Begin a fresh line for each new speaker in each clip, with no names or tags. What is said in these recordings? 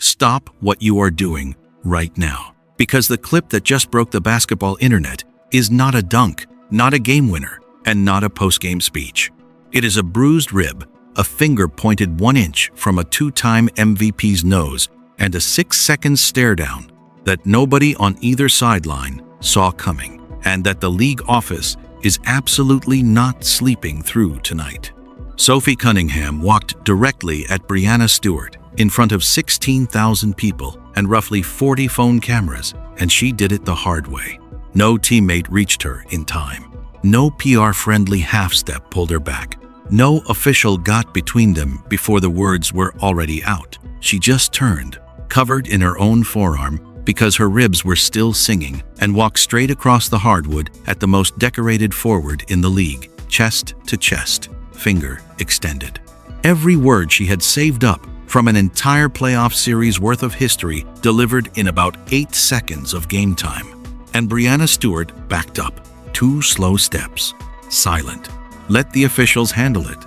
stop what you are doing right now. Because the clip that just broke the basketball internet is not a dunk, not a game winner, and not a post-game speech. It is a bruised rib, a finger pointed 1 inch from a 2-time MVP's nose, and a 6-second stare down that nobody on either sideline saw coming, and that the league office is absolutely not sleeping through tonight. Sophie Cunningham walked directly at Breanna Stewart in front of 16,000 people and roughly 40 phone cameras, and she did it the hard way. No teammate reached her in time. No PR-friendly half-step pulled her back. No official got between them before the words were already out. She just turned, covered in her own forearm because her ribs were still singing, and walked straight across the hardwood at the most decorated forward in the league, chest to chest, finger extended. Every word she had saved up from an entire playoff series worth of history delivered in about 8 seconds of game time. And Breanna Stewart backed up, 2 slow steps, silent. Let the officials handle it.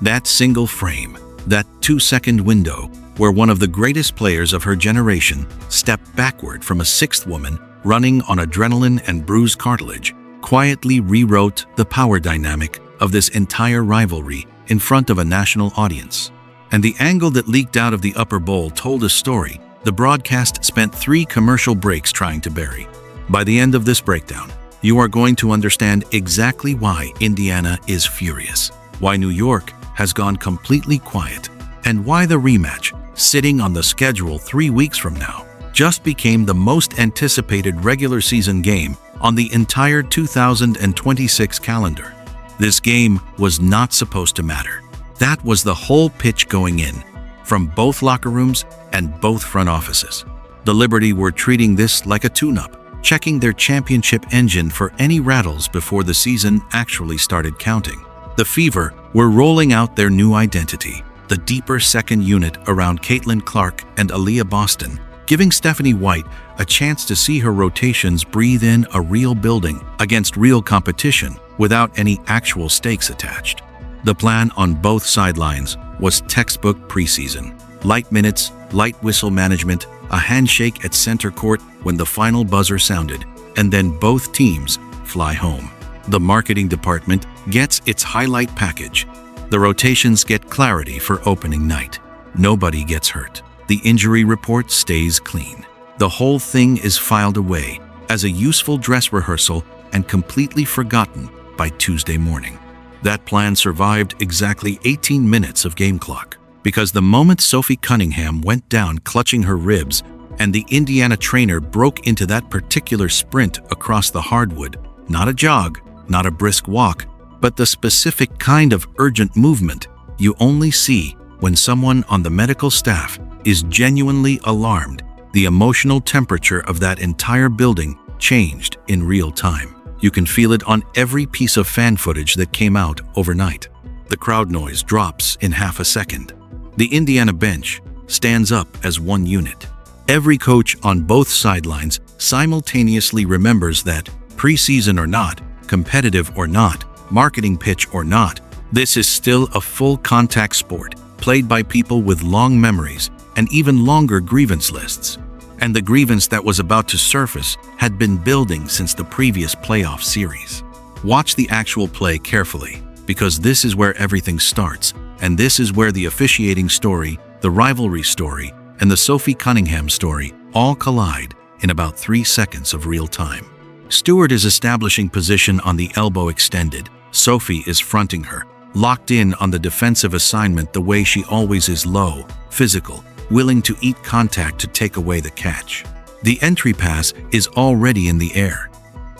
That single frame, that 2-second window, where one of the greatest players of her generation stepped backward from a 6th woman running on adrenaline and bruised cartilage, quietly rewrote the power dynamic of this entire rivalry in front of a national audience. And the angle that leaked out of the upper bowl told a story the broadcast spent 3 commercial breaks trying to bury. By the end of this breakdown, you are going to understand exactly why Indiana is furious, why New York has gone completely quiet, and why the rematch, sitting on the schedule 3 weeks from now, just became the most anticipated regular season game on the entire 2026 calendar. This game was not supposed to matter. That was the whole pitch going in, from both locker rooms and both front offices. The Liberty were treating this like a tune-up, checking their championship engine for any rattles before the season actually started counting. The Fever were rolling out their new identity, the deeper second unit around Caitlin Clark and Aaliyah Boston, giving Stephanie White a chance to see her rotations breathe in a real building against real competition without any actual stakes attached. The plan on both sidelines was textbook preseason. Light minutes, light whistle management, a handshake at center court when the final buzzer sounded, and then both teams fly home. The marketing department gets its highlight package. The rotations get clarity for opening night. Nobody gets hurt. The injury report stays clean. The whole thing is filed away as a useful dress rehearsal and completely forgotten by Tuesday morning. That plan survived exactly 18 minutes of game clock, because the moment Sophie Cunningham went down clutching her ribs and the Indiana trainer broke into that particular sprint across the hardwood, not a jog, not a brisk walk, but the specific kind of urgent movement you only see when someone on the medical staff is genuinely alarmed, the emotional temperature of that entire building changed in real time. You can feel it on every piece of fan footage that came out overnight. The crowd noise drops in half a second. The Indiana bench stands up as one unit. Every coach on both sidelines simultaneously remembers that, preseason or not, competitive or not, marketing pitch or not, this is still a full contact sport played by people with long memories and even longer grievance lists. And the grievance that was about to surface had been building since the previous playoff series. Watch the actual play carefully, because this is where everything starts, and this is where the officiating story, the rivalry story, and the Sophie Cunningham story all collide in about 3 seconds of real time. Stewart is establishing position on the elbow extended. Sophie is fronting her, locked in on the defensive assignment the way she always is, low, physical, willing to eat contact to take away the catch. The entry pass is already in the air,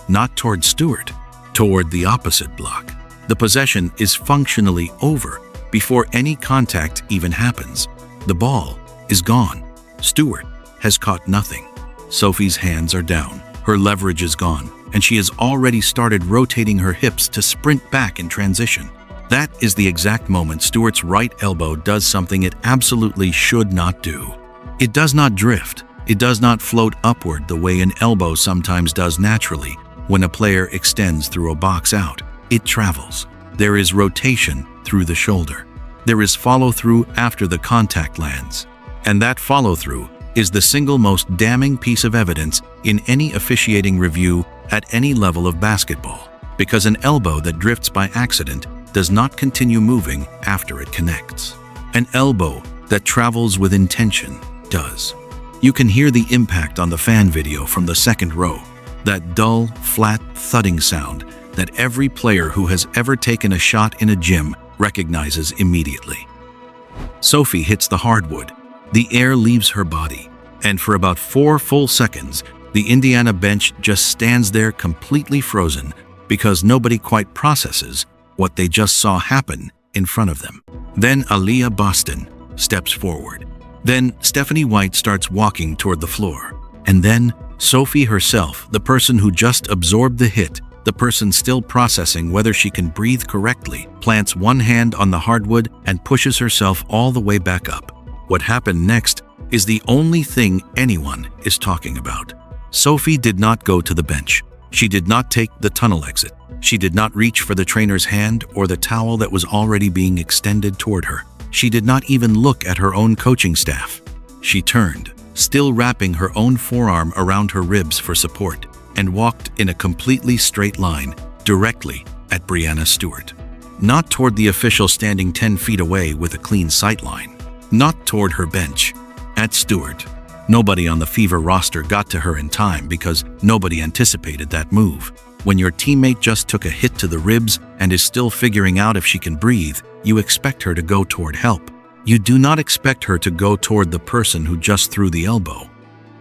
not toward Stewart, toward the opposite block. The possession is functionally over before any contact even happens. The ball is gone. Stewart has caught nothing. Sophie's hands are down. Her leverage is gone, and she has already started rotating her hips to sprint back in transition. That is the exact moment Stewart's right elbow does something it absolutely should not do. It does not drift. It does not float upward the way an elbow sometimes does naturally when a player extends through a box out. It travels. There is rotation through the shoulder. There is follow-through after the contact lands. And that follow-through is the single most damning piece of evidence in any officiating review at any level of basketball, because an elbow that drifts by accident does not continue moving after it connects. An elbow that travels with intention does. You can hear the impact on the fan video from the second row, that dull, flat, thudding sound that every player who has ever taken a shot in a gym recognizes immediately. Sophie hits the hardwood. The air leaves her body, and for about 4 full seconds, the Indiana bench just stands there completely frozen because nobody quite processes what they just saw happen in front of them. Then Aaliyah Boston steps forward. Then Stephanie White starts walking toward the floor. And then Sophie herself, the person who just absorbed the hit, the person still processing whether she can breathe correctly, plants one hand on the hardwood and pushes herself all the way back up. What happened next is the only thing anyone is talking about. Sophie did not go to the bench. She did not take the tunnel exit. She did not reach for the trainer's hand or the towel that was already being extended toward her. She did not even look at her own coaching staff. She turned, still wrapping her own forearm around her ribs for support, and walked in a completely straight line directly at Breanna Stewart. Not toward the official standing 10 feet away with a clean sight line. Not toward her bench. At Stewart. Nobody on the Fever roster got to her in time because nobody anticipated that move. When your teammate just took a hit to the ribs and is still figuring out if she can breathe, you expect her to go toward help. You do not expect her to go toward the person who just threw the elbow.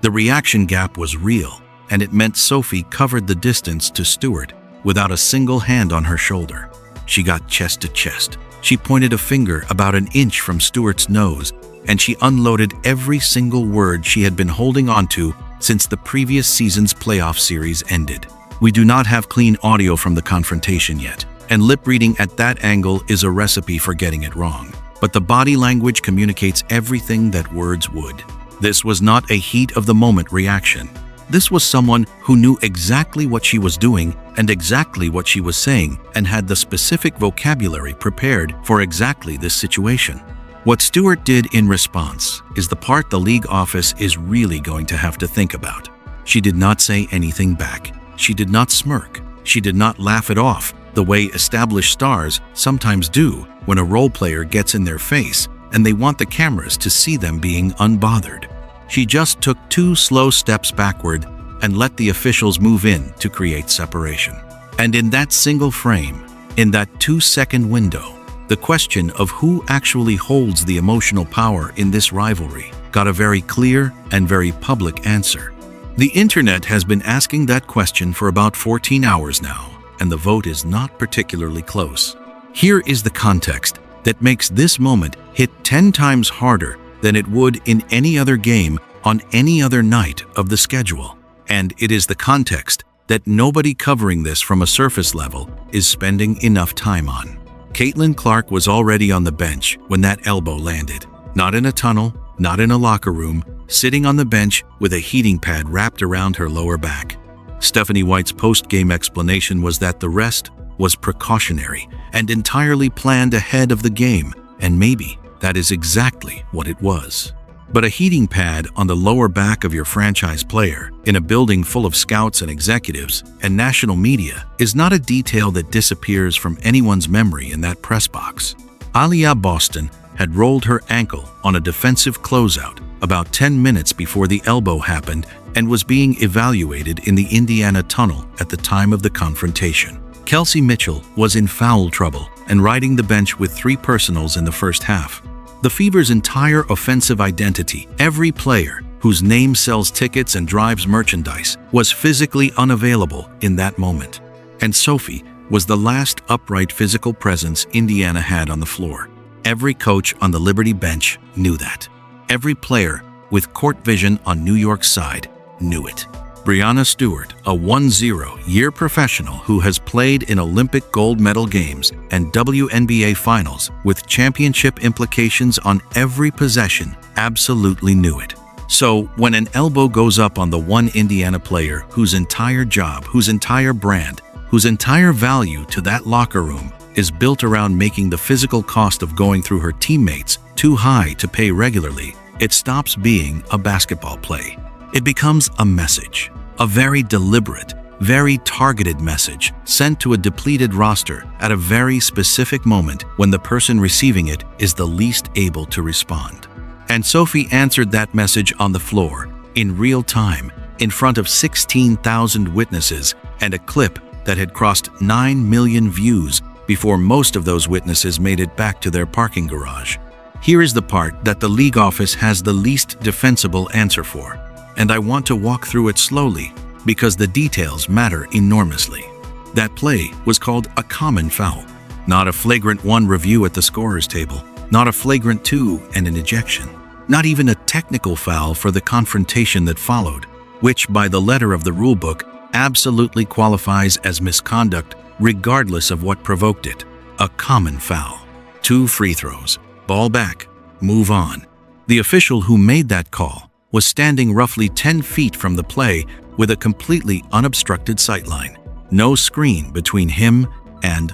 The reaction gap was real, and it meant Sophie covered the distance to Stewart without a single hand on her shoulder. She got chest to chest. She pointed a finger about an inch from Stewart's nose, and she unloaded every single word she had been holding onto since the previous season's playoff series ended. We do not have clean audio from the confrontation yet, and lip reading at that angle is a recipe for getting it wrong. But the body language communicates everything that words would. This was not a heat-of-the-moment reaction. This was someone who knew exactly what she was doing and exactly what she was saying and had the specific vocabulary prepared for exactly this situation. What Stewart did in response is the part the league office is really going to have to think about. She did not say anything back. She did not smirk. She did not laugh it off the way established stars sometimes do when a role player gets in their face and they want the cameras to see them being unbothered. She just took 2 slow steps backward and let the officials move in to create separation. And in that single frame, in that 2-second window, the question of who actually holds the emotional power in this rivalry got a very clear and very public answer. The internet has been asking that question for about 14 hours now, and the vote is not particularly close. Here is the context that makes this moment hit 10 times harder than it would in any other game on any other night of the schedule. And it is the context that nobody covering this from a surface level is spending enough time on. Caitlin Clark was already on the bench when that elbow landed. Not in a tunnel, not in a locker room, sitting on the bench with a heating pad wrapped around her lower back. Stephanie White's post-game explanation was that the rest was precautionary and entirely planned ahead of the game, and maybe that is exactly what it was. But a heating pad on the lower back of your franchise player in a building full of scouts and executives and national media is not a detail that disappears from anyone's memory in that press box. Aaliyah Boston had rolled her ankle on a defensive closeout about 10 minutes before the elbow happened and was being evaluated in the Indiana tunnel at the time of the confrontation. Kelsey Mitchell was in foul trouble and riding the bench with 3 personals in the first half. The Fever's entire offensive identity, every player whose name sells tickets and drives merchandise, was physically unavailable in that moment. And Sophie was the last upright physical presence Indiana had on the floor. Every coach on the Liberty bench knew that. Every player with court vision on New York's side knew it. Breanna Stewart, a 10-year professional who has played in Olympic gold medal games and WNBA finals with championship implications on every possession, absolutely knew it. So when an elbow goes up on the one Indiana player whose entire job, whose entire brand, whose entire value to that locker room is built around making the physical cost of going through her teammates too high to pay regularly, it stops being a basketball play. It becomes a message, a very deliberate, very targeted message sent to a depleted roster at a very specific moment when the person receiving it is the least able to respond. And Sophie answered that message on the floor, in real time, in front of 16,000 witnesses and a clip that had crossed 9 million views before most of those witnesses made it back to their parking garage. Here is the part that the league office has the least defensible answer for, and I want to walk through it slowly because the details matter enormously. That play was called a common foul, not a flagrant 1 review at the scorer's table, not a flagrant 2 and an ejection, not even a technical foul for the confrontation that followed, which by the letter of the rulebook absolutely qualifies as misconduct regardless of what provoked it. A common foul. 2 free throws, ball back, move on. The official who made that call was standing roughly 10 feet from the play with a completely unobstructed sightline. No screen between him and.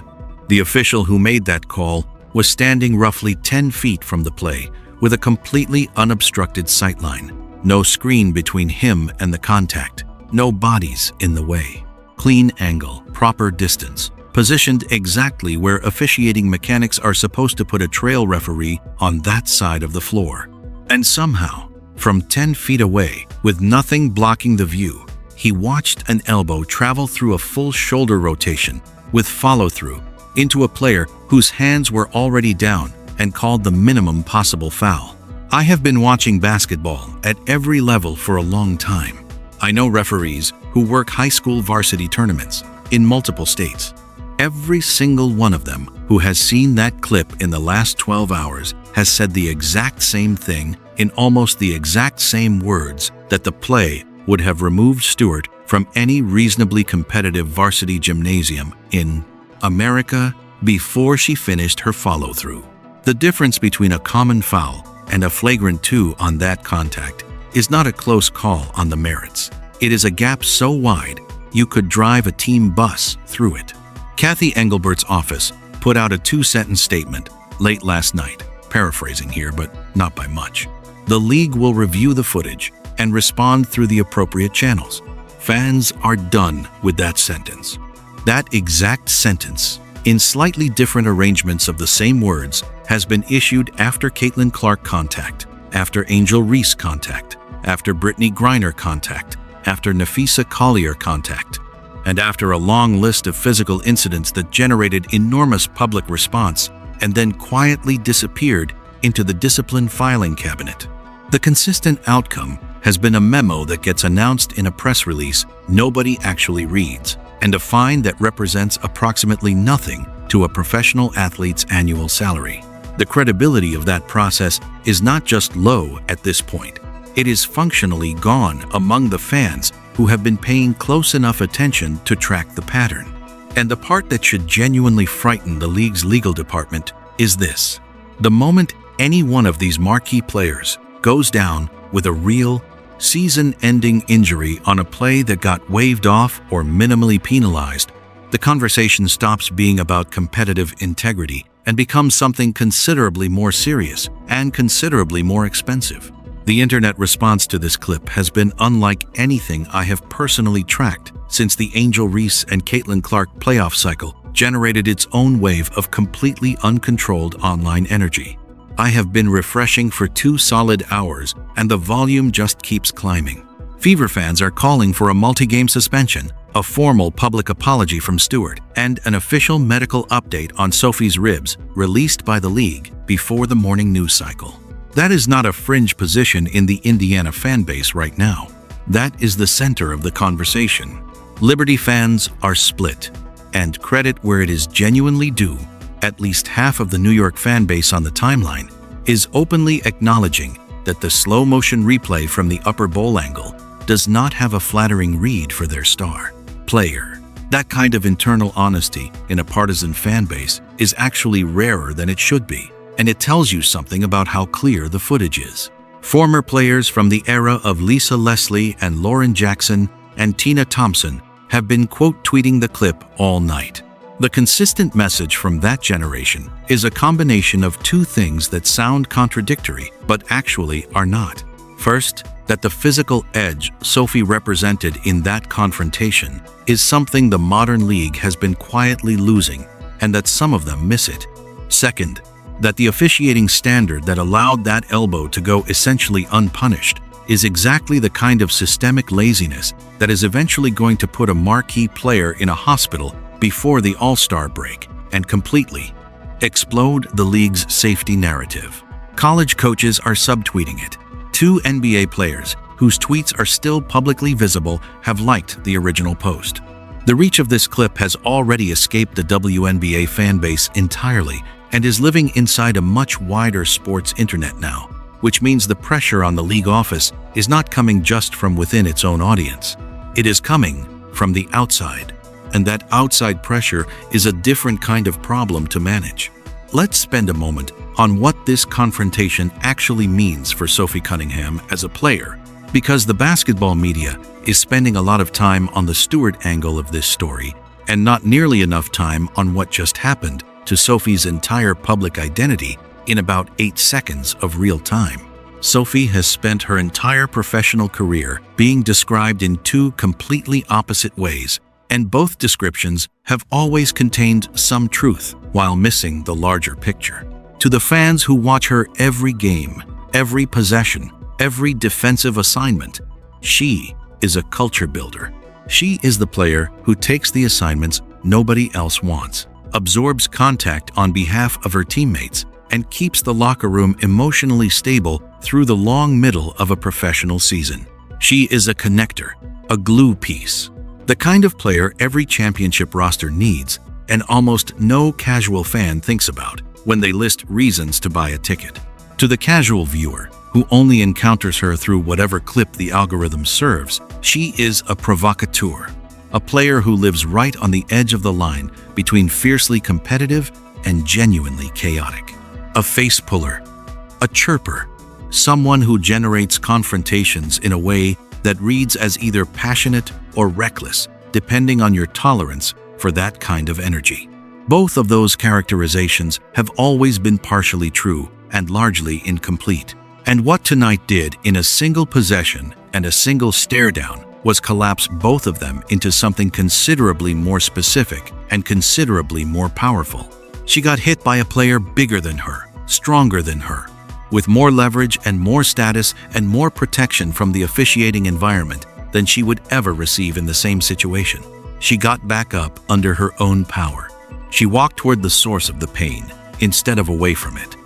The official who made that call was standing roughly 10 feet from the play with a completely unobstructed sightline. No screen between him and the contact. No bodies in the way. Clean angle, proper distance, positioned exactly where officiating mechanics are supposed to put a trail referee on that side of the floor. And somehow, from 10 feet away, with nothing blocking the view, he watched an elbow travel through a full shoulder rotation with follow-through into a player whose hands were already down and called the minimum possible foul. I have been watching basketball at every level for a long time. I know referees who work high school varsity tournaments in multiple states. Every single one of them who has seen that clip in the last 12 hours has said the exact same thing in almost the exact same words, that the play would have removed Stewart from any reasonably competitive varsity gymnasium in America before she finished her follow-through. The difference between a common foul and a flagrant 2 on that contact is not a close call on the merits. It is a gap so wide you could drive a team bus through it. Kathy Engelbert's office put out a 2-sentence statement late last night, paraphrasing here, but not by much. The league will review the footage and respond through the appropriate channels. Fans are done with that sentence. That exact sentence, in slightly different arrangements of the same words, has been issued after Caitlin Clark contact, after Angel Reese contact, after Brittany Griner contact, after Nafisa Collier contact, and after a long list of physical incidents that generated enormous public response and then quietly disappeared into the discipline filing cabinet. The consistent outcome has been a memo that gets announced in a press release nobody actually reads, and a fine that represents approximately nothing to a professional athlete's annual salary. The credibility of that process is not just low at this point. It is functionally gone among the fans who have been paying close enough attention to track the pattern. And the part that should genuinely frighten the league's legal department is this. The moment any one of these marquee players goes down with a real, season-ending injury on a play that got waved off or minimally penalized, the conversation stops being about competitive integrity and becomes something considerably more serious and considerably more expensive. The internet response to this clip has been unlike anything I have personally tracked since the Angel Reese and Caitlin Clark playoff cycle generated its own wave of completely uncontrolled online energy. I have been refreshing for 2 solid hours, and the volume just keeps climbing. Fever fans are calling for a multi-game suspension, a formal public apology from Stewart, and an official medical update on Sophie's ribs released by the league before the morning news cycle. That is not a fringe position in the Indiana fan base right now. That is the center of the conversation. Liberty fans are split, and credit where it is genuinely due, at least half of the New York fan base on the timeline is openly acknowledging that the slow-motion replay from the upper bowl angle does not have a flattering read for their star player. That kind of internal honesty in a partisan fan base is actually rarer than it should be, and it tells you something about how clear the footage is. Former players from the era of Lisa Leslie and Lauren Jackson and Tina Thompson have been quote tweeting the clip all night. The consistent message from that generation is a combination of two things that sound contradictory but actually are not. First, that the physical edge Sophie represented in that confrontation is something the modern league has been quietly losing, and that some of them miss it. Second, that the officiating standard that allowed that elbow to go essentially unpunished is exactly the kind of systemic laziness that is eventually going to put a marquee player in a hospital before the All-Star break and completely explode the league's safety narrative. College coaches are subtweeting it. 2 NBA players, whose tweets are still publicly visible, have liked the original post. The reach of this clip has already escaped the WNBA fanbase entirely and is living inside a much wider sports internet now, which means the pressure on the league office is not coming just from within its own audience. It is coming from the outside. And that outside pressure is a different kind of problem to manage. Let's spend a moment on what this confrontation actually means for Sophie Cunningham as a player, because the basketball media is spending a lot of time on the Stewart angle of this story and not nearly enough time on what just happened to Sophie's entire public identity in about 8 seconds of real time. Sophie has spent her entire professional career being described in 2 completely opposite ways, and both descriptions have always contained some truth while missing the larger picture. To the fans who watch her every game, every possession, every defensive assignment, she is a culture builder. She is the player who takes the assignments nobody else wants, absorbs contact on behalf of her teammates, and keeps the locker room emotionally stable through the long middle of a professional season. She is a connector, a glue piece. The kind of player every championship roster needs and almost no casual fan thinks about when they list reasons to buy a ticket. To the casual viewer, who only encounters her through whatever clip the algorithm serves, she is a provocateur, a player who lives right on the edge of the line between fiercely competitive and genuinely chaotic. A face puller, a chirper, someone who generates confrontations in a way that reads as either passionate or reckless, depending on your tolerance for that kind of energy. Both of those characterizations have always been partially true and largely incomplete. And what tonight did in a single possession and a single stare down was collapse both of them into something considerably more specific and considerably more powerful. She got hit by a player bigger than her, stronger than her, with more leverage and more status and more protection from the officiating environment than she would ever receive in the same situation. She got back up under her own power. She walked toward the source of the pain instead of away from it.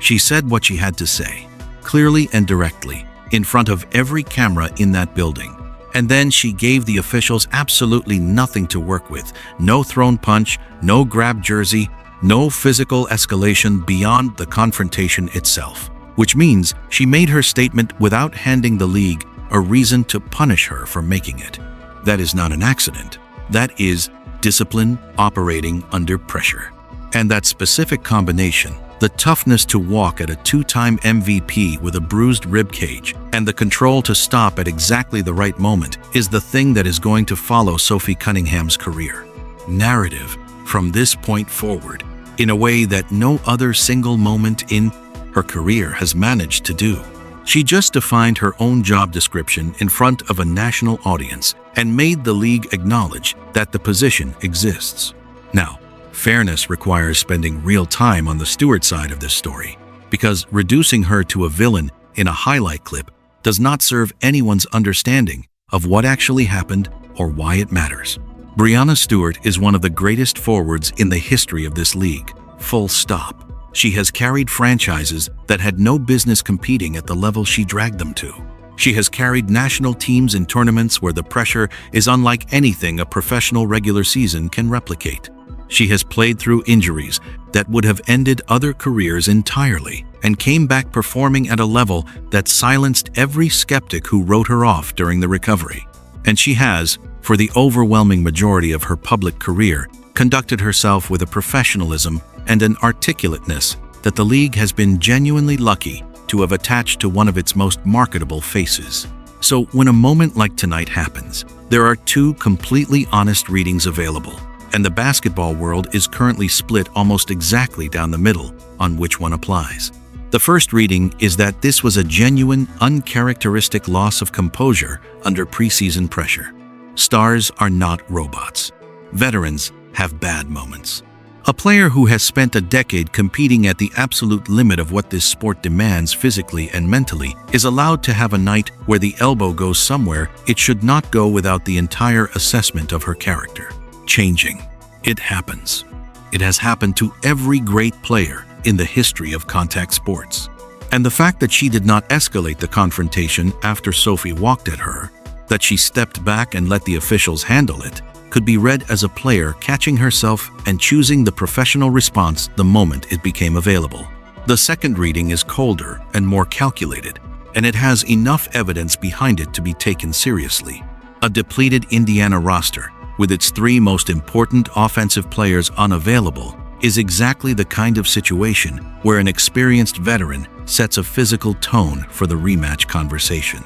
She said what she had to say, clearly and directly, in front of every camera in that building. And then she gave the officials absolutely nothing to work with. No thrown punch, no grab jersey, no physical escalation beyond the confrontation itself, which means she made her statement without handing the league a reason to punish her for making it. That is not an accident. That is discipline operating under pressure. And that specific combination, the toughness to walk at a 2-time MVP with a bruised rib cage and the control to stop at exactly the right moment, is the thing that is going to follow Sophie Cunningham's career narrative from this point forward in a way that no other single moment in her career has managed to do. She just defined her own job description in front of a national audience and made the league acknowledge that the position exists. Now, fairness requires spending real time on the Stewart side of this story, because reducing her to a villain in a highlight clip does not serve anyone's understanding of what actually happened or why it matters. Breanna Stewart is one of the greatest forwards in the history of this league, full stop. She has carried franchises that had no business competing at the level she dragged them to. She has carried national teams in tournaments where the pressure is unlike anything a professional regular season can replicate. She has played through injuries that would have ended other careers entirely and came back performing at a level that silenced every skeptic who wrote her off during the recovery. And she has, for the overwhelming majority of her public career, conducted herself with a professionalism and an articulateness that the league has been genuinely lucky to have attached to one of its most marketable faces. So when a moment like tonight happens, there are 2 completely honest readings available, and the basketball world is currently split almost exactly down the middle on which one applies. The first reading is that this was a genuine, uncharacteristic loss of composure under preseason pressure. Stars are not robots. Veterans have bad moments. A player who has spent a decade competing at the absolute limit of what this sport demands physically and mentally is allowed to have a night where the elbow goes somewhere it should not go without the entire assessment of her character changing. It happens. It has happened to every great player in the history of contact sports. And the fact that she did not escalate the confrontation after Sophie walked at her, that she stepped back and let the officials handle it, could be read as a player catching herself and choosing the professional response the moment it became available. The second reading is colder and more calculated, and it has enough evidence behind it to be taken seriously. A depleted Indiana roster, with its three most important offensive players unavailable, is exactly the kind of situation where an experienced veteran sets a physical tone for the rematch conversation.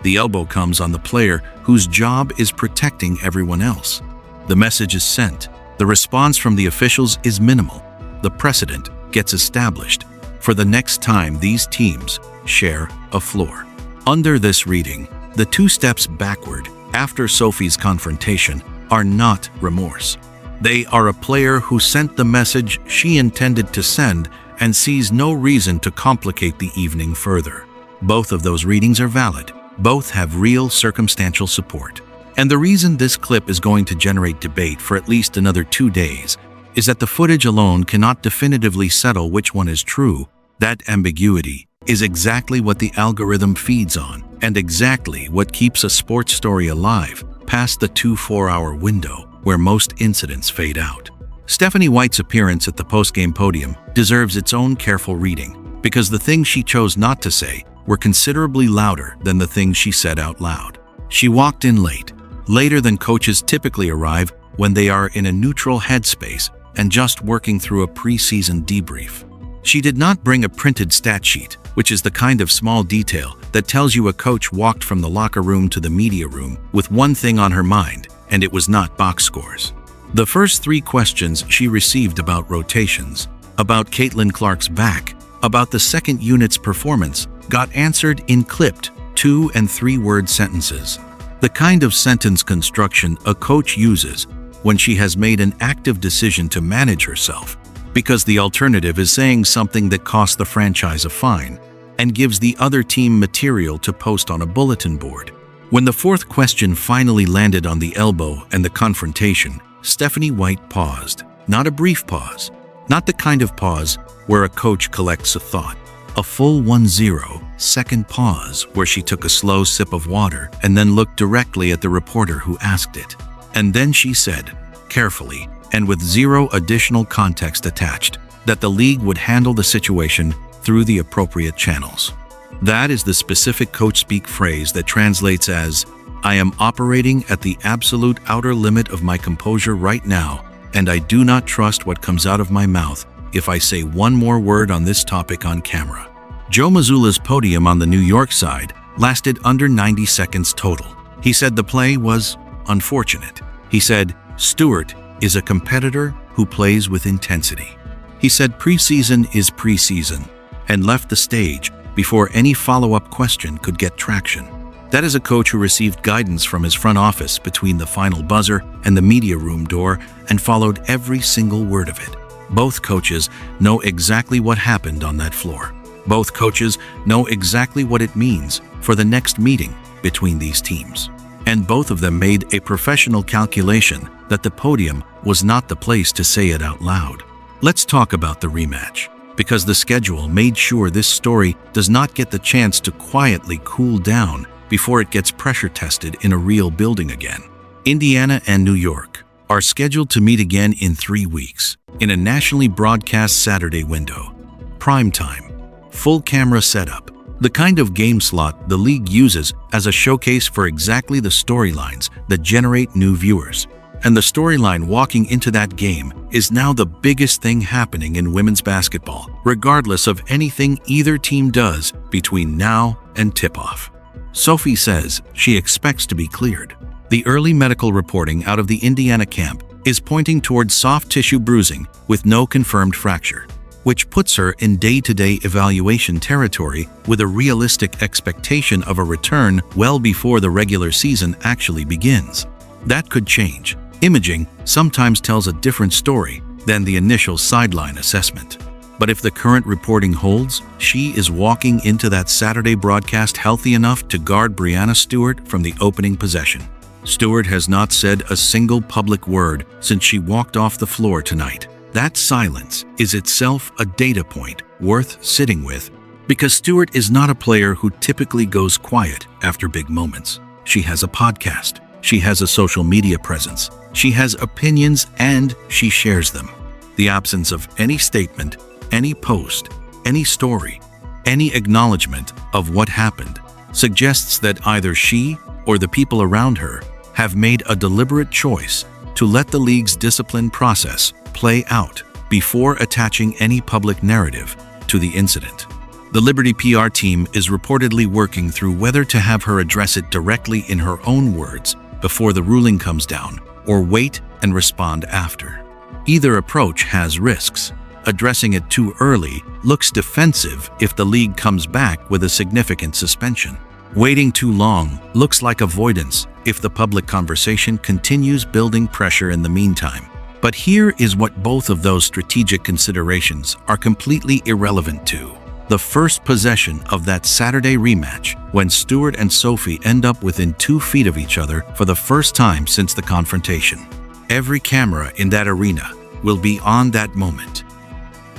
The elbow comes on the player whose job is protecting everyone else. The message is sent. The response from the officials is minimal. The precedent gets established for the next time these teams share a floor. Under this reading, the two steps backward after Sophie's confrontation are not remorse. They are a player who sent the message she intended to send and sees no reason to complicate the evening further. Both of those readings are valid. Both have real circumstantial support. And the reason this clip is going to generate debate for at least another 2 days is that the footage alone cannot definitively settle which one is true. That ambiguity is exactly what the algorithm feeds on, and exactly what keeps a sports story alive past the 2-4-hour window where most incidents fade out. Stephanie White's appearance at the post-game podium deserves its own careful reading, because the things she chose not to say were considerably louder than the things she said out loud. She walked in late, later than coaches typically arrive when they are in a neutral headspace and just working through a preseason debrief. She did not bring a printed stat sheet, which is the kind of small detail that tells you a coach walked from the locker room to the media room with one thing on her mind, and it was not box scores. The first 3 questions she received about rotations, about Caitlin Clark's back, about the second unit's performance, got answered in clipped 2- and 3-word sentences. The kind of sentence construction a coach uses when she has made an active decision to manage herself, because the alternative is saying something that costs the franchise a fine and gives the other team material to post on a bulletin board. When the 4th question finally landed on the elbow and the confrontation, Stephanie White paused. Not a brief pause, not the kind of pause where a coach collects a thought. A full 10-second pause where she took a slow sip of water and then looked directly at the reporter who asked it. And then she said, carefully, and with zero additional context attached, that the league would handle the situation through the appropriate channels. That is the specific coach speak phrase that translates as, "I am operating at the absolute outer limit of my composure right now, and I do not trust what comes out of my mouth if I say one more word on this topic on camera." Joe Mazzulla's podium on the New York side lasted under 90 seconds total. He said the play was unfortunate. He said, "Stewart is a competitor who plays with intensity." He said preseason is preseason, and left the stage before any follow-up question could get traction. That is a coach who received guidance from his front office between the final buzzer and the media room door and followed every single word of it. Both coaches know exactly what happened on that floor. Both coaches know exactly what it means for the next meeting between these teams. And both of them made a professional calculation that the podium was not the place to say it out loud. Let's talk about the rematch, because the schedule made sure this story does not get the chance to quietly cool down before it gets pressure tested in a real building again. Indiana and New York are scheduled to meet again in 3 weeks, in a nationally broadcast Saturday window. Prime time, full camera setup, the kind of game slot the league uses as a showcase for exactly the storylines that generate new viewers. And the storyline walking into that game is now the biggest thing happening in women's basketball, regardless of anything either team does between now and tip-off. Sophie says she expects to be cleared. The early medical reporting out of the Indiana camp is pointing towards soft tissue bruising with no confirmed fracture, which puts her in day-to-day evaluation territory with a realistic expectation of a return well before the regular season actually begins. That could change. Imaging sometimes tells a different story than the initial sideline assessment. But if the current reporting holds, she is walking into that Saturday broadcast healthy enough to guard Breanna Stewart from the opening possession. Stewart has not said a single public word since she walked off the floor tonight. That silence is itself a data point worth sitting with, because Stewart is not a player who typically goes quiet after big moments. She has a podcast, she has a social media presence, she has opinions, and she shares them. The absence of any statement, any post, any story, any acknowledgement of what happened suggests that either she or the people around her have made a deliberate choice to let the league's discipline process play out before attaching any public narrative to the incident. The Liberty PR team is reportedly working through whether to have her address it directly in her own words before the ruling comes down, or wait and respond after. Either approach has risks. Addressing it too early looks defensive if the league comes back with a significant suspension. Waiting too long looks like avoidance if the public conversation continues building pressure in the meantime. But here is what both of those strategic considerations are completely irrelevant to. The first possession of that Saturday rematch, when Stewart and Sophie end up within 2 feet of each other for the first time since the confrontation. Every camera in that arena will be on that moment.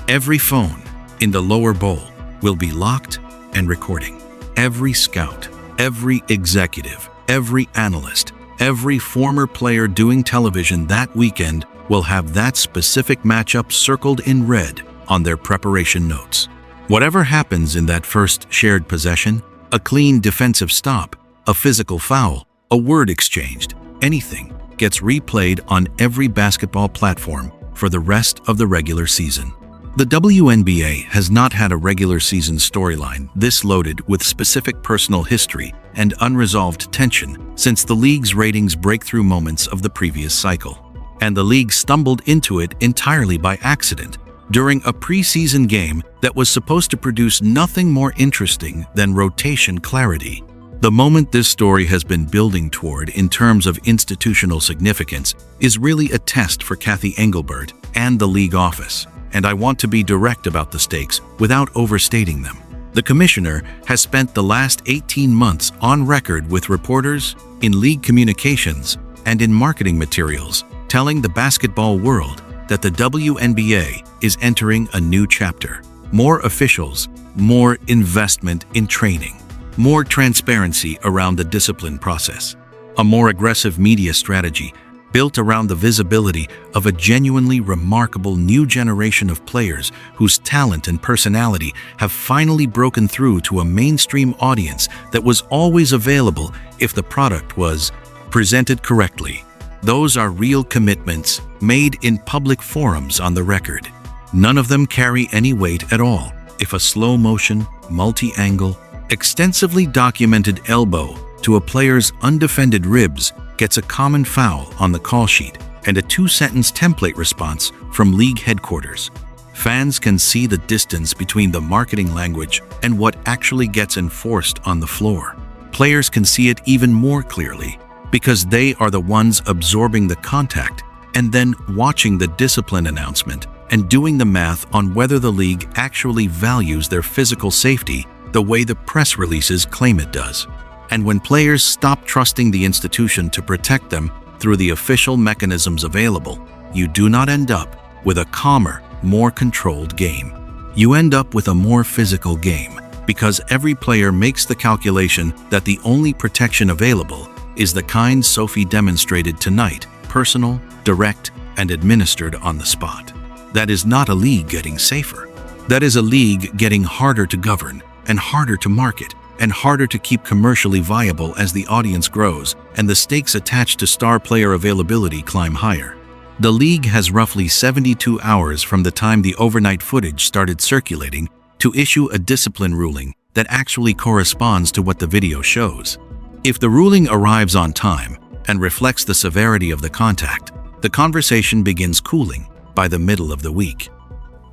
Every phone in the lower bowl will be locked and recording. Every scout, every executive, every analyst, every former player doing television that weekend will have that specific matchup circled in red on their preparation notes. Whatever happens in that first shared possession, a clean defensive stop, a physical foul, a word exchanged, anything gets replayed on every basketball platform for the rest of the regular season. The WNBA has not had a regular season storyline this loaded with specific personal history and unresolved tension since the league's ratings breakthrough moments of the previous cycle. And the league stumbled into it entirely by accident during a preseason game that was supposed to produce nothing more interesting than rotation clarity. The moment this story has been building toward in terms of institutional significance is really a test for Kathy Engelbert and the league office. And I want to be direct about the stakes without overstating them. The commissioner has spent the last 18 months on record with reporters, in league communications, and in marketing materials, telling the basketball world that the WNBA is entering a new chapter. More officials, more investment in training, more transparency around the discipline process, a more aggressive media strategy built around the visibility of a genuinely remarkable new generation of players whose talent and personality have finally broken through to a mainstream audience that was always available if the product was presented correctly. Those are real commitments made in public forums on the record. None of them carry any weight at all if a slow-motion, multi-angle, extensively documented elbow to a player's undefended ribs gets a common foul on the call sheet and a 2-sentence template response from league headquarters. Fans can see the distance between the marketing language and what actually gets enforced on the floor. Players can see it even more clearly because they are the ones absorbing the contact and then watching the discipline announcement and doing the math on whether the league actually values their physical safety the way the press releases claim it does. And when players stop trusting the institution to protect them through the official mechanisms available, you do not end up with a calmer, more controlled game. You end up with a more physical game because every player makes the calculation that the only protection available is the kind Sophie demonstrated tonight, personal, direct, and administered on the spot. That is not a league getting safer. That is a league getting harder to govern and harder to market and harder to keep commercially viable as the audience grows and the stakes attached to star player availability climb higher. The league has roughly 72 hours from the time the overnight footage started circulating to issue a discipline ruling that actually corresponds to what the video shows. If the ruling arrives on time and reflects the severity of the contact, the conversation begins cooling by the middle of the week.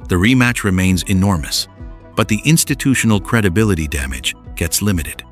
The rematch remains enormous, but the institutional credibility damage gets limited.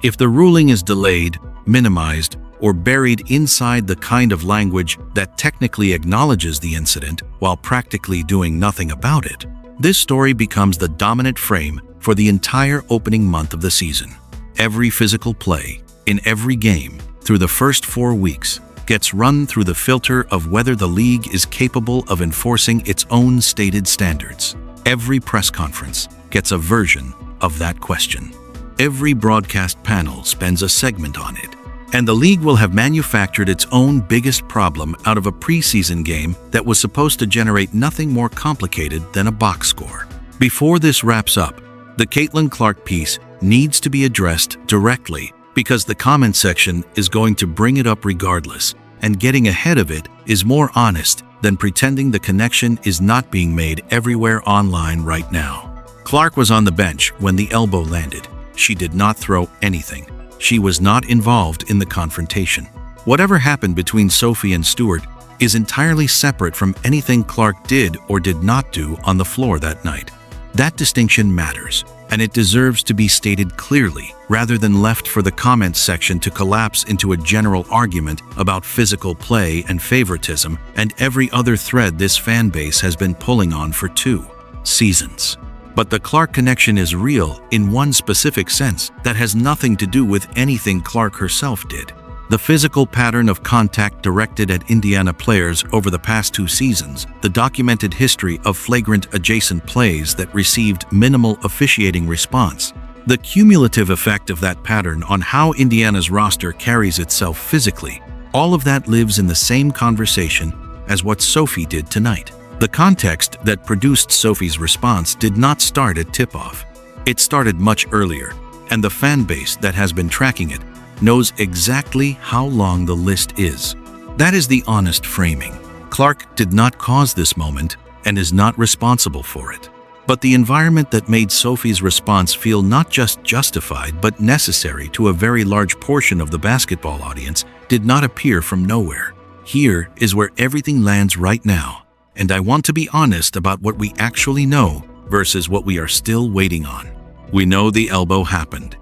If the ruling is delayed, minimized, or buried inside the kind of language that technically acknowledges the incident while practically doing nothing about it, this story becomes the dominant frame for the entire opening month of the season. Every physical play, in every game, through the first 4 weeks, gets run through the filter of whether the league is capable of enforcing its own stated standards. Every press conference gets a version of that question. Every broadcast panel spends a segment on it. And the league will have manufactured its own biggest problem out of a preseason game that was supposed to generate nothing more complicated than a box score. Before this wraps up, the Caitlin Clark piece needs to be addressed directly because the comment section is going to bring it up regardless, and getting ahead of it is more honest than pretending the connection is not being made everywhere online right now. Clark was on the bench when the elbow landed. She did not throw anything. She was not involved in the confrontation. Whatever happened between Sophie and Stewart is entirely separate from anything Clark did or did not do on the floor that night. That distinction matters, and it deserves to be stated clearly rather than left for the comments section to collapse into a general argument about physical play and favoritism and every other thread this fan base has been pulling on for 2 seasons. But the Clark connection is real in one specific sense that has nothing to do with anything Clark herself did. The physical pattern of contact directed at Indiana players over the past 2 seasons, the documented history of flagrant adjacent plays that received minimal officiating response, the cumulative effect of that pattern on how Indiana's roster carries itself physically, all of that lives in the same conversation as what Sophie did tonight. The context that produced Sophie's response did not start at tip-off. It started much earlier, and the fan base that has been tracking it knows exactly how long the list is. That is the honest framing. Clark did not cause this moment and is not responsible for it. But the environment that made Sophie's response feel not just justified but necessary to a very large portion of the basketball audience did not appear from nowhere. Here is where everything lands right now. And I want to be honest about what we actually know versus what we are still waiting on. We know the elbow happened.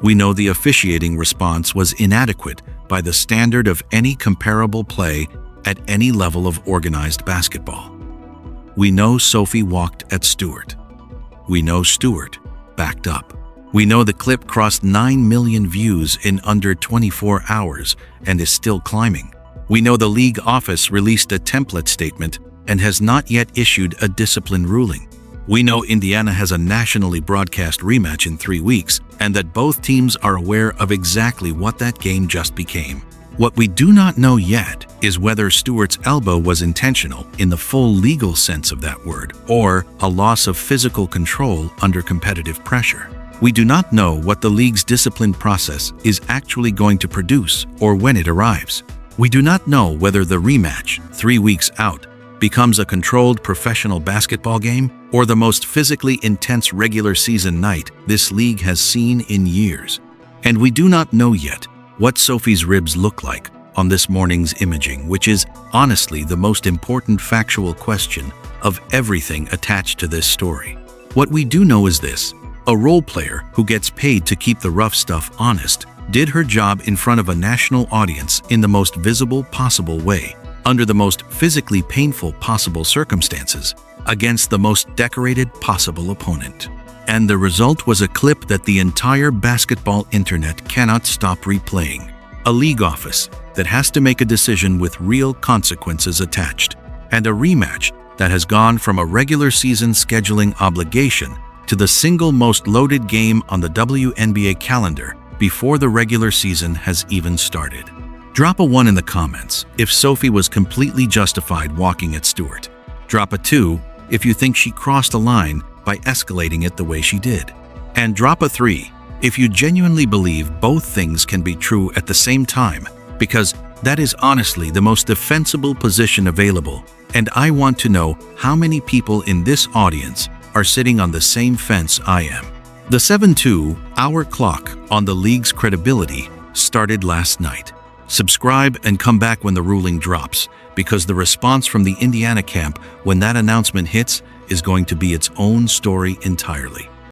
We know the officiating response was inadequate by the standard of any comparable play at any level of organized basketball. We know Sophie walked at Stewart. We know Stewart backed up. We know the clip crossed 9 million views in under 24 hours and is still climbing. We know the league office released a template statement and has not yet issued a discipline ruling. We know Indiana has a nationally broadcast rematch in 3 weeks, and that both teams are aware of exactly what that game just became. What we do not know yet is whether Stewart's elbow was intentional in the full legal sense of that word, or a loss of physical control under competitive pressure. We do not know what the league's discipline process is actually going to produce or when it arrives. We do not know whether the rematch, 3 weeks out, becomes a controlled professional basketball game or the most physically intense regular season night this league has seen in years. And we do not know yet what Sophie's ribs look like on this morning's imaging, which is honestly the most important factual question of everything attached to this story. What we do know is this: a role player who gets paid to keep the rough stuff honest did her job in front of a national audience in the most visible possible way, under the most physically painful possible circumstances, against the most decorated possible opponent. And the result was a clip that the entire basketball internet cannot stop replaying. A league office that has to make a decision with real consequences attached, and a rematch that has gone from a regular season scheduling obligation to the single most loaded game on the WNBA calendar before the regular season has even started. Drop a 1 in the comments if Sophie was completely justified walking at Stewart. Drop a 2 if you think she crossed a line by escalating it the way she did. And drop a 3 if you genuinely believe both things can be true at the same time, because that is honestly the most defensible position available, and I want to know how many people in this audience are sitting on the same fence I am. The 72-hour clock on the league's credibility started last night. Subscribe and come back when the ruling drops, because the response from the Indiana camp when that announcement hits is going to be its own story entirely.